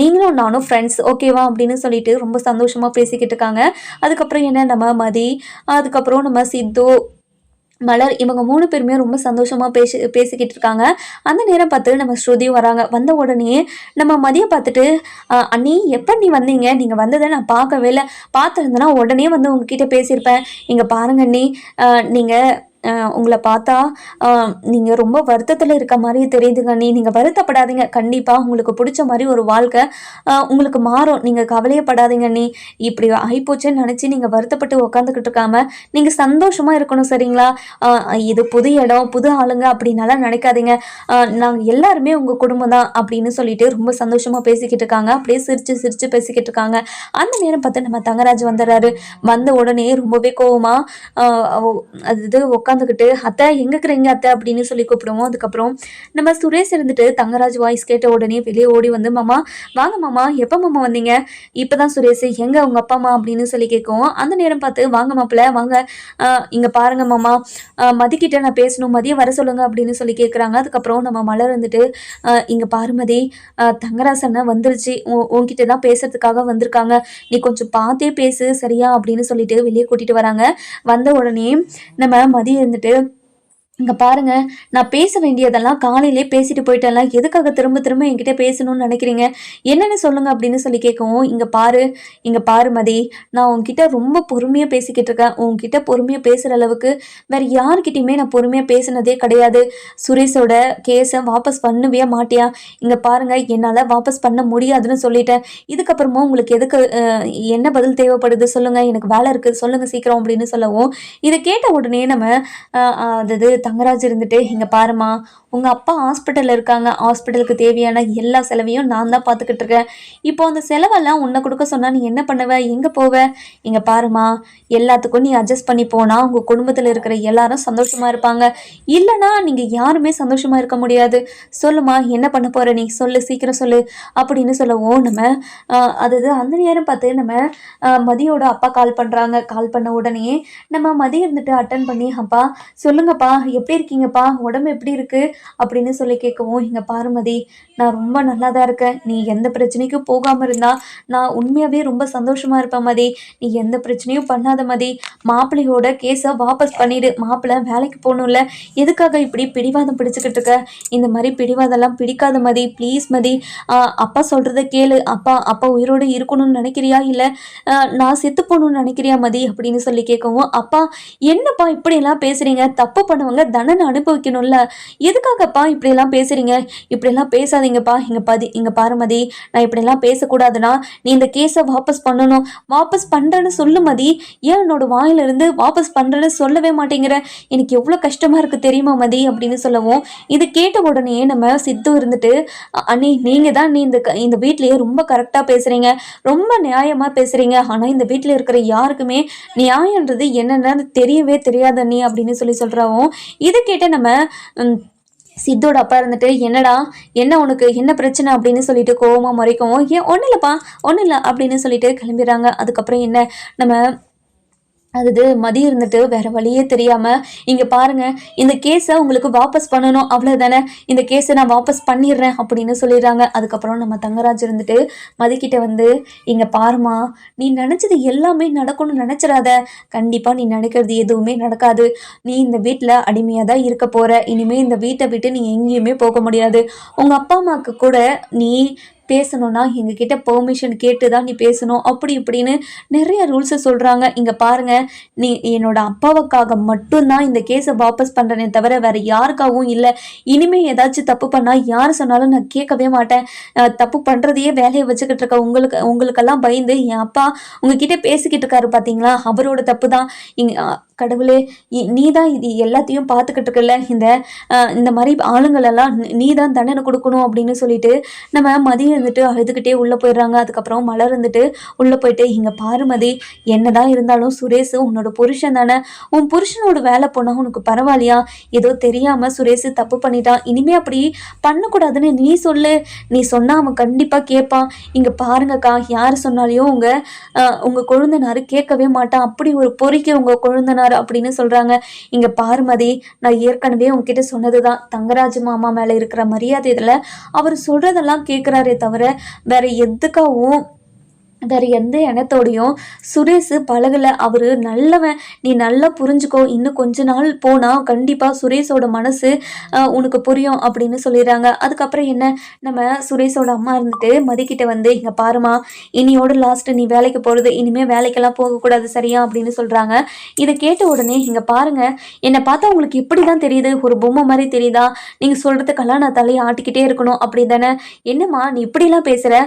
நீங்களும் நானும் ஃப்ரெண்ட்ஸ் ஓகேவா அப்படின்னு சொல்லிட்டு ரொம்ப சந்தோஷமாக பேசிக்கிட்டு இருக்காங்க. அதுக்கப்புறம் என்ன, நம்ம மதி, அதுக்கப்புறம் நம்ம சித்து, மலர், இவங்க 3 பேருமே ரொம்ப சந்தோஷமாக பேசிக்கிட்டு இருக்காங்க. அந்த நேரம் பார்த்து நம்ம ஸ்ருதியும் வராங்க. வந்த உடனே நம்ம மதியை பார்த்துட்டு, அண்ணி எப்போ நீ வந்தீங்க, நீங்கள் வந்ததை நான் பார்க்கவே இல்லை, பார்த்துருந்தேன்னா உடனே வந்து உங்ககிட்ட பேசியிருப்பேன், இங்கே பாருங்க அண்ணி, நீங்கள் உங்களை பார்த்தா நீங்கள் ரொம்ப வருத்தத்தில் இருக்க மாதிரி தெரியுதுங்க அண்ணி, நீங்கள் வருத்தப்படாதீங்க, கண்டிப்பாக உங்களுக்கு பிடிச்ச மாதிரி ஒரு வாழ்க்கை உங்களுக்கு மாறும், நீங்கள் கவலையப்படாதீங்க அண்ணி, இப்படி ஆகிப்போச்சுன்னு நினச்சி நீங்கள் வருத்தப்பட்டு உட்காந்துக்கிட்டு இருக்காம நீங்கள் சந்தோஷமாக இருக்கணும் சரிங்களா, இது புது இடம் புது ஆளுங்க அப்படின்னாலாம் நினைக்காதீங்க, நாங்கள் எல்லாருமே உங்கள் குடும்பம் தான் அப்படின்னு சொல்லிட்டு ரொம்ப சந்தோஷமாக பேசிக்கிட்டு இருக்காங்க. அப்படியே சிரித்து பேசிக்கிட்டு இருக்காங்க. அந்த நேரம் பார்த்து நம்ம தங்கராஜ் வந்துடுறாரு. வந்த உடனே ரொம்பவே கோவமாக அது உட்காந்துக்கிட்டு, அத்தை எங்கே இருக்கிறீங்க அத்தை அப்படின்னு சொல்லி கூப்பிடுவோம். அதுக்கப்புறம் நம்ம சுரேஷ் இருந்துட்டு தங்கராஜ் வாய்ஸ் கேட்ட உடனே வெளியே ஓடி வந்து, மாமா வாங்க மாமா, எப்போ மாமா வந்தீங்க, இப்போ தான் சுரேஷ், எங்கே உங்கள் அப்பா அம்மா அப்படின்னு சொல்லி கேட்கும். அந்த நேரம் பார்த்து, வாங்க மாப்பிள்ள வாங்க, இங்கே பாருங்க மாமா, மதிக்கிட்ட நான் பேசணும், மதியம் வர சொல்லுங்க அப்படின்னு சொல்லி கேட்குறாங்க. அதுக்கப்புறம் நம்ம மலர் இருந்துட்டு, இங்கே பாருமதி, தங்கராசனை வந்துருச்சு, உன்கிட்ட தான் பேசுறதுக்காக வந்திருக்காங்க, நீ கொஞ்சம் பார்த்தே பேசு சரியா அப்படின்னு சொல்லிட்டு வெளியே கூட்டிகிட்டு வராங்க. வந்த உடனே நம்ம மதி இருந்துட்டு, இங்கே பாருங்க, நான் பேச வேண்டியதெல்லாம் காலையிலே பேசிட்டு போயிட்டேன்ல, எதுக்காக திரும்ப திரும்ப என்கிட்ட பேசணும்னு நினைக்கிறீங்க, என்னென்னு சொல்லுங்க அப்படின்னு சொல்லி கேட்கவும், இங்கே பாரு மதி, நான் உங்ககிட்ட ரொம்ப பொறுமையாக பேசிக்கிட்டு இருக்கேன், உங்ககிட்ட பொறுமையாக பேசுகிற அளவுக்கு வேறு யாருக்கிட்டையுமே நான் பொறுமையாக பேசினதே கிடையாது, சுரேஷோட கேஸை வாபஸ் பண்ணவே மாட்டியா, இங்கே பாருங்கள், என்னால் வாபஸ் பண்ண முடியாதுன்னு சொல்லிட்டேன், இதுக்கப்புறமா உங்களுக்கு எதுக்கு என்ன பதில் தேவைப்படுது சொல்லுங்கள், எனக்கு வேலை இருக்குது சொல்லுங்கள் சீக்கிரம் அப்படின்னு சொல்லவும், இதை கேட்ட உடனே நம்ம அதாவது தங்கராஜ் இருந்துட்டு, இங்கே பாருமா, உங்கள் அப்பா ஹாஸ்பிட்டலில் இருக்காங்க, ஹாஸ்பிட்டலுக்கு தேவையான எல்லா செலவையும் நான் தான் பார்த்துக்கிட்டு இருக்கேன், இப்போ அந்த செலவெல்லாம் உன்னை கொடுக்க சொன்னால் நீ என்ன பண்ணுவ, எங்கே போவ, இங்கே பாருமா, எல்லாத்துக்கும் நீ அட்ஜஸ்ட் பண்ணி போனால் உங்கள் குடும்பத்தில் இருக்கிற எல்லாரும் சந்தோஷமாக இருப்பாங்க, இல்லைனா நீங்கள் யாருமே சந்தோஷமாக இருக்க முடியாது, சொல்லுமா என்ன பண்ண போகிற நீ சொல்லு, சீக்கிரம் சொல்லு அப்படின்னு சொல்லவும், நம்ம அதாவது அந்த நேரம் பார்த்து நம்ம மதியோட அப்பா கால் பண்ணுறாங்க. கால் பண்ண உடனே நம்ம மதி இருந்துட்டு அட்டன் பண்ணி, அப்பா சொல்லுங்கப்பா, எப்படி இருக்கீங்கப்பா, உடம்பு எப்படி இருக்குது அப்படின்னு சொல்லி கேட்கவும், இங்கே பாருமதி, நான் ரொம்ப நல்லா தான் இருக்கேன், நீ எந்த பிரச்சனைக்கும் போகாமல் இருந்தால் நான் உண்மையாகவே ரொம்ப சந்தோஷமாக இருப்பேன் மதி, நீ எந்த பிரச்சனையும் பண்ணாத மதி, மாப்பிள்ளையோட கேஸை வாபஸ் பண்ணிவிடு, மாப்பிள்ளை வேலைக்கு போகணும்ல, எதுக்காக இப்படி பிடிவாதம் பிடிச்சிக்கிட்டு இருக்க, இந்த மாதிரி பிடிவாதெல்லாம் பிடிக்காத மதி, ப்ளீஸ் மதி, அப்பா சொல்கிறத கேளு, அப்பா உயிரோடு இருக்கணும்னு நினைக்கிறியா, இல்லை நான் செத்து போகணும்னு நினைக்கிறியா மதி அப்படின்னு சொல்லி கேட்கவும், அப்பா என்னப்பா இப்படியெல்லாம் பேசுகிறீங்க, தப்பு பண்ணுவாங்க தண்டனை அனுபவிக்கணும்ல. எதுக்காகப்பா இப்படியெல்லாம் பேசுறீங்க? இப்படியெல்லாம் பேசாதீங்கப்பா. இங்க பாரு மதி, நான் இப்படியெல்லாம் பேசக்கூடாதுன்னா நீ இந்த கேஸை வாபஸ் பண்ணணும். வாபஸ் பண்றேன்னு சொல்லு மதி. ஏன் என்னோட வாயிலிருந்து வாபஸ் பண்றேன்னு சொல்லவே மாட்டேங்கிற? எனக்கு எவ்வளோ கஷ்டமா இருக்கு தெரியுமா மதி அப்படின்னு சொல்லவும், இது கேட்ட உடனே நம்ம சித்து இருந்துட்டு, அண்ணி நீங்க தான் நீ இந்த வீட்லயே ரொம்ப கரெக்டா பேசுறீங்க, ரொம்ப நியாயமா பேசுறீங்க. ஆனா இந்த வீட்டில் இருக்கிற யாருக்குமே நியாயன்றது என்னென்னு தெரியவே தெரியாது அண்ணி அப்படின்னு சொல்றாவும், இதை கேட்ட நம்ம சித்தோட அப்பா இருந்துட்டு, என்னடா என்ன உனக்கு என்ன பிரச்சனை அப்படின்னு சொல்லிட்டு கோவமா முறைக்கவும், ஏன் ஒன்றும் இல்லைப்பா ஒன்றும் இல்லை அப்படின்னு சொல்லிட்டு கிளம்பிடுறாங்க. அதுக்கப்புறம் என்ன நம்ம மதி இருந்துட்டு வேற வழியே தெரியாம, இங்க பாருங்க இந்த கேஸை உங்களுக்கு வாபஸ் பண்ணணும் அவ்வளவுதானே, இந்த கேஸை நான் வாபஸ் பண்ணிடுறேன் அப்படின்னு சொல்லிடுறாங்க. அதுக்கப்புறம் நம்ம தங்கராஜ் இருந்துட்டு மதிக்கிட்ட வந்து, இங்க பாருமா, நீ நினைச்சது எல்லாமே நடக்கும்னு நினைச்சிடாத. கண்டிப்பா நீ நினைக்கிறது எதுவுமே நடக்காது. நீ இந்த வீட்டுல அடிமையா தான் இருக்க போற. இனிமே இந்த வீட்டை விட்டு நீ எங்கேயுமே போக முடியாது. உங்க அப்பா அம்மாவுக்கு கூட நீ பேசணும்னா எங்ககிட்ட பெர்மிஷன் கேட்டு தான் நீ பேசணும், அப்படி இப்படின்னு நிறைய ரூல்ஸை சொல்கிறாங்க. இங்கே பாருங்கள், நீ என்னோட அப்பாவுக்காக மட்டும்தான் இந்த கேஸை வாபஸ் பண்ணுறேனே தவிர வேறு யாருக்காகவும் இல்லை. இனிமேல் ஏதாச்சும் தப்பு பண்ணால் யார் சொன்னாலும் நான் கேட்கவே மாட்டேன். தப்பு பண்ணுறதையே வேலையை வச்சுக்கிட்டு இருக்க உங்களுக்கெல்லாம் பயந்து என் அப்பா உங்ககிட்ட பேசிக்கிட்டு இருக்காரு பார்த்தீங்களா, அவரோட தப்பு தான். கடவுளே, நீ தான் இது எல்லாத்தையும் பார்த்துக்கிட்டு இருக்கல, இந்த மாதிரி ஆளுங்களெல்லாம் நீ தான் தண்டனை கொடுக்கணும் அப்படின்னு சொல்லிட்டு நம்ம மதி இருந்துட்டு அழுதுகிட்டே உள்ளே போயிடுறாங்க. அதுக்கப்புறம் மலர் இருந்துட்டு உள்ளே போயிட்டு, இங்கே பாரு மதி, என்னதான் இருந்தாலும் சுரேஷ் உன்னோட புருஷன் தானே, உன் புருஷனோட வேலை போனால் உனக்கு பரவாயில்லையா? ஏதோ தெரியாமல் சுரேஷ் தப்பு பண்ணிட்டான், இனிமே அப்படி பண்ணக்கூடாதுன்னு நீ சொல்லு. நீ சொன்னால் அவன் கண்டிப்பாக கேட்பான். இங்கே பாருங்கக்கா, யார் சொன்னாலையும் உங்கள் கொழுந்தனார் கேட்கவே மாட்டான், அப்படி ஒரு பொறிக்கு உங்கள் கொழுந்தனார் அப்படின்னு சொல்றாங்க. இங்க பாருமதி, நான் ஏற்கனவே உங்ககிட்ட சொன்னதுதான், தங்கராஜ் மாமா மேல இருக்கிற மரியாதையில அவர் சொல்றதெல்லாம் கேட்கிறாரே தவிர வேற எந்த எண்ணத்தோடையும் சுரேஷ் பழகலை. அவர் நல்லவன், நீ நல்லா புரிஞ்சுக்கோ. இன்னும் கொஞ்ச நாள் போனால் கண்டிப்பாக சுரேஷோட மனசு உனக்கு புரியும் அப்படின்னு சொல்லிடுறாங்க. அதுக்கப்புறம் என்ன, நம்ம சுரேஷோட அம்மா இருந்துட்டு மதிக்கிட்ட வந்து, இங்கே பாருமா, இனியோட லாஸ்ட்டு நீ வேலைக்கு போகிறது, இனிமேல் வேலைக்கெல்லாம் போகக்கூடாது சரியா அப்படின்னு சொல்கிறாங்க. இதை கேட்ட உடனே, இங்கே பாருங்கள், என்னை பார்த்தா உங்களுக்கு எப்படி தான் தெரியுது, ஒரு பொம்மை மாதிரி தெரியுதா? நீங்கள் சொல்கிறதுக்கெல்லாம் நான் தலையை ஆட்டிக்கிட்டே இருக்கணும் அப்படி தானே? என்னம்மா நீ இப்படிலாம் பேசுகிற?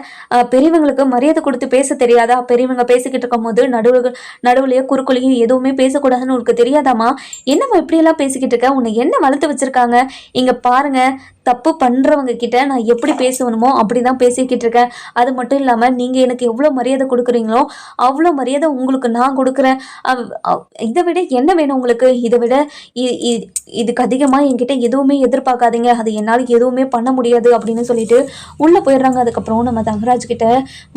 பெரியவங்களுக்கு மரியாதை கொடுத்து பேச தெரியாதா? பெரியவங்க பேசிக்கிட்டு இருக்கும் போது நடுவுலயே குறுக்குலையும் எதுவுமே பேசக்கூடாதுன்னு உனக்கு தெரியாதாமா? என்னம்மா இப்படியெல்லாம் பேசிக்கிட்டு இருக்க? உன்னை என்ன வளர்த்து வச்சிருக்காங்க? இங்க பாருங்க, தப்பு பண்ணுறவங்க கிட்ட நான் எப்படி பேசணுமோ அப்படி தான் பேசிக்கிட்டு இருக்கேன். அது மட்டும் இல்லாமல் நீங்கள் எனக்கு எவ்வளோ மரியாதை கொடுக்குறீங்களோ அவ்வளோ மரியாதை உங்களுக்கு நான் கொடுக்குறேன். இதை விட என்ன வேணும் உங்களுக்கு? இதை விட இதுக்கு அதிகமாக என்கிட்ட எதுவுமே எதிர்பார்க்காதீங்க, அது என்னால் எதுவுமே பண்ண முடியாது அப்படின்னு சொல்லிட்டு உள்ளே போயிடுறாங்க. அதுக்கப்புறம் நம்ம தங்கராஜ் கிட்ட,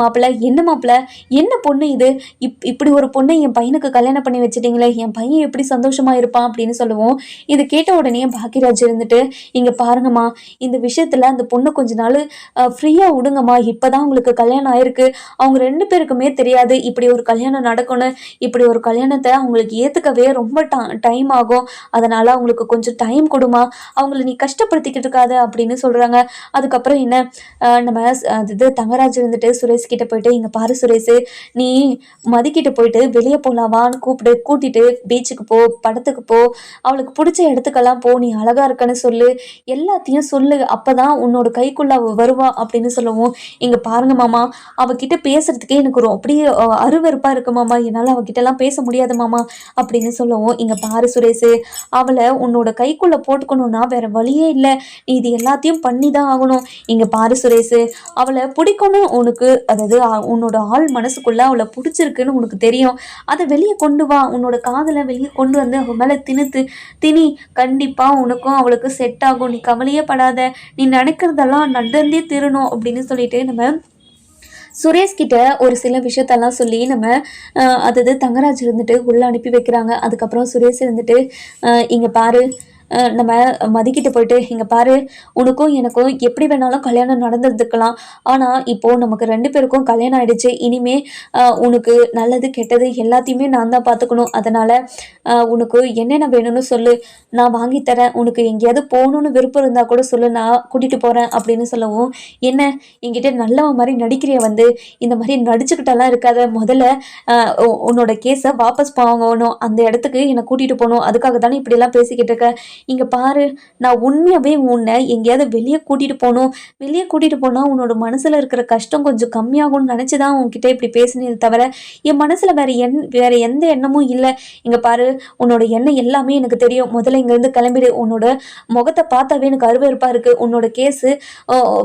மாப்பிள்ளை என்ன மாப்பிள்ளை, என்ன பொண்ணு இது? இப்படி ஒரு பொண்ணை என் பையனுக்கு கல்யாணம் பண்ணி வச்சுட்டீங்களே, என் பையன் எப்படி சந்தோஷமா இருப்பான் அப்படின்னு சொல்லுவோம். இது கேட்ட உடனே பாக்கியராஜ் இருந்துட்டு, இங்கே பாருங்கம்மா, இந்த விஷயத்துல அந்த பொண்ணு கொஞ்ச நாள் ஃப்ரீயா விடுங்கம்மா, இப்பதான் உங்களுக்கு கல்யாணம் ஆயிருக்கு, அவங்க 2 பேருக்குமே தெரியாது இப்படி ஒரு கல்யாணம் நடக்கணும், இப்படி ஒரு கல்யாணத்தை அவங்களுக்கு ஏத்துக்கவே ரொம்ப டைம் ஆகும், அதனால அவங்களுக்கு கொஞ்சம் டைம் கொடுமா, அவங்கள நீ கஷ்டப்படுத்திக்கிட்டு இருக்காது அப்படின்னு சொல்றாங்க. அதுக்கப்புறம் என்ன, நம்ம தங்கராஜ் இருந்துட்டு சுரேஷ் கிட்ட போயிட்டு, இங்க பாரு சுரேஷ், நீ மதிக்கிட்டு போயிட்டு வெளியே போலாவான்னு கூட்டிட்டு பீச்சுக்கு போ, படத்துக்கு போ, அவளுக்கு பிடிச்ச இடத்துக்கெல்லாம் போ, நீ அழகா இருக்கன்னு சொல்லு, எல்லாத்தையும் சொல்லு, அப்பதான் உன்னோட கைக்குள்ள அவ வருவா அப்படின்னு சொல்லவும், இங்க பாருங்க மாமா, அவகிட்ட பேசுறதுக்கே எனக்கு அப்படியே அருவருப்பா இருக்கு மாமா, என்னால அவகிட்ட எல்லாம் பேச முடியாது மாமா அப்படின்னு சொல்லவும், இங்க பாரு சுரேஷ், அவளை உன்னோட கைக்குள்ள போட்டுக்கணும்னா வேற வழியே இல்லை, நீ இது எல்லாத்தையும் பண்ணி தான் ஆகணும். இங்க பாரு சுரேஷ், அவளை பிடிக்கணும் உனக்கு, அதாவது உன்னோட ஆள் மனசுக்குள்ள அவளை பிடிச்சிருக்குன்னு உனக்கு தெரியும், அதை வெளியே கொண்டு வா, உன்னோட காதலை வெளியே கொண்டு வந்து அவ மேல திணி, கண்டிப்பா உனக்கும் அவளுக்கு செட் ஆகும், நீ கவலையே படாத, நீ நினைக்கிறதெல்லாம் நடந்தே திருணும் அப்படின்னு சொல்லிட்டு நம்ம சுரேஷ் கிட்ட ஒரு சில விஷயத்தெல்லாம் சொல்லி நம்ம தங்கராஜ் இருந்துட்டு உள்ள அனுப்பி வைக்கிறாங்க. அதுக்கப்புறம் சுரேஷ் இருந்துட்டு, இங்க பாரு, நம்ம மதிக்கிட்டு போயிட்டு, இங்கே பாரு, உனக்கும் எனக்கும் எப்படி வேணாலும் கல்யாணம் நடந்துருக்கலாம், ஆனால் இப்போது நமக்கு 2 பேருக்கும் கல்யாணம் ஆகிடுச்சு, இனிமே உனக்கு நல்லது கெட்டது எல்லாத்தையுமே நான் தான் பார்த்துக்கணும், அதனால் உனக்கு என்னென்ன வேணும்னு சொல்லு, நான் வாங்கித்தரேன், உனக்கு எங்கேயாவது போகணுன்னு விருப்பம் இருந்தால் கூட சொல்லு, நான் கூட்டிகிட்டு போகிறேன் அப்படின்னு சொல்லவும், என்ன என்கிட்ட நல்லவன் மாதிரி நடிக்கிறிய, இந்த மாதிரி நடிச்சுக்கிட்டெல்லாம் இருக்காத, முதல்ல உன்னோட கேஸை வாபஸ் வாங்கணும், அந்த இடத்துக்கு என்னை கூட்டிகிட்டு போகணும், அதுக்காக தானே இப்படியெல்லாம் பேசிக்கிட்டு இருக்க, இங்கே பாரு, நான் உண்மையாகவே உன்னை எங்கேயாவது வெளியே கூட்டிகிட்டு போகணும், வெளியே கூட்டிகிட்டு போனால் உன்னோட மனசில் இருக்கிற கஷ்டம் கொஞ்சம் கம்மியாகும்னு நினச்சி தான் உன்கிட்ட இப்படி பேசினது தவிர என் மனசில் வேறு எந்த எண்ணமும் இல்லை. இங்கே பாரு, உன்னோட எண்ணம் எல்லாமே எனக்கு தெரியும். முதல்ல இங்கேருந்து கிளம்பிடு. உன்னோட முகத்தை பார்த்தாவே எனக்கு அருவருப்பாக இருக்குது. உன்னோட கேஸு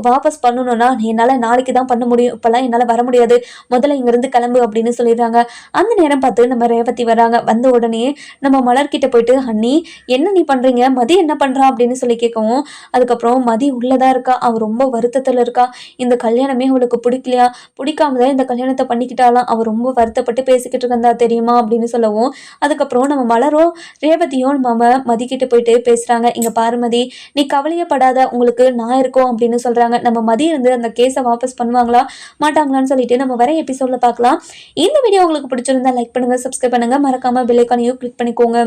வாபஸ் பண்ணணும்னா என்னால் நாளைக்கு தான் பண்ண முடியும், இப்போல்லாம் என்னால் வர முடியாது. முதல்ல இங்கேருந்து கிளம்பு அப்படின்னு சொல்லிடுறாங்க. அந்த நேரம் பார்த்து நம்ம ரேவதி வராங்க. வந்த உடனே நம்ம மலர்கிட்ட போயிட்டு, அண்ணி என்ன நீ பண்ணுறீங்க, மதி என்ன பண்ணுறா அப்படின்னு சொல்லி கேட்கவும், அதுக்கப்புறம் மதி உள்ளதாக இருக்கா. அவள் ரொம்ப வருத்தத்தில் இருக்கா. இந்த கல்யாணமே அவளுக்கு பிடிக்கலையா, பிடிக்காம தான் இந்த கல்யாணத்தை பண்ணிக்கிட்டாலாம். அவள் ரொம்ப வருத்தப்பட்டு பேசிக்கிட்டு இருக்கா தெரியுமா அப்படின்னு சொல்லவும், அதுக்கப்புறம் நம்ம மலரும் ரேவதியும் நம்ம மதிக்கிட்ட போயிட்டு பேசுகிறாங்க. இங்கே பாருமதி, நீ கவலையப்படாத, உங்களுக்கு நான் இருக்கோம் அப்படின்னு சொல்கிறாங்க. நம்ம மதி இருந்து அந்த கேஸை வாபஸ் பண்ணுவாங்களா மாட்டாங்களான்னு சொல்லிட்டு நம்ம வர எபிசோடில் பார்க்கலாம். இந்த வீடியோ உங்களுக்கு பிடிச்சிருந்தா லைக் பண்ணுங்கள், சப்ஸ்கிரைப் பண்ணுங்கள், மறக்காமல் பெல் ஐகானையும் கிளிக் பண்ணிக்கோங்க.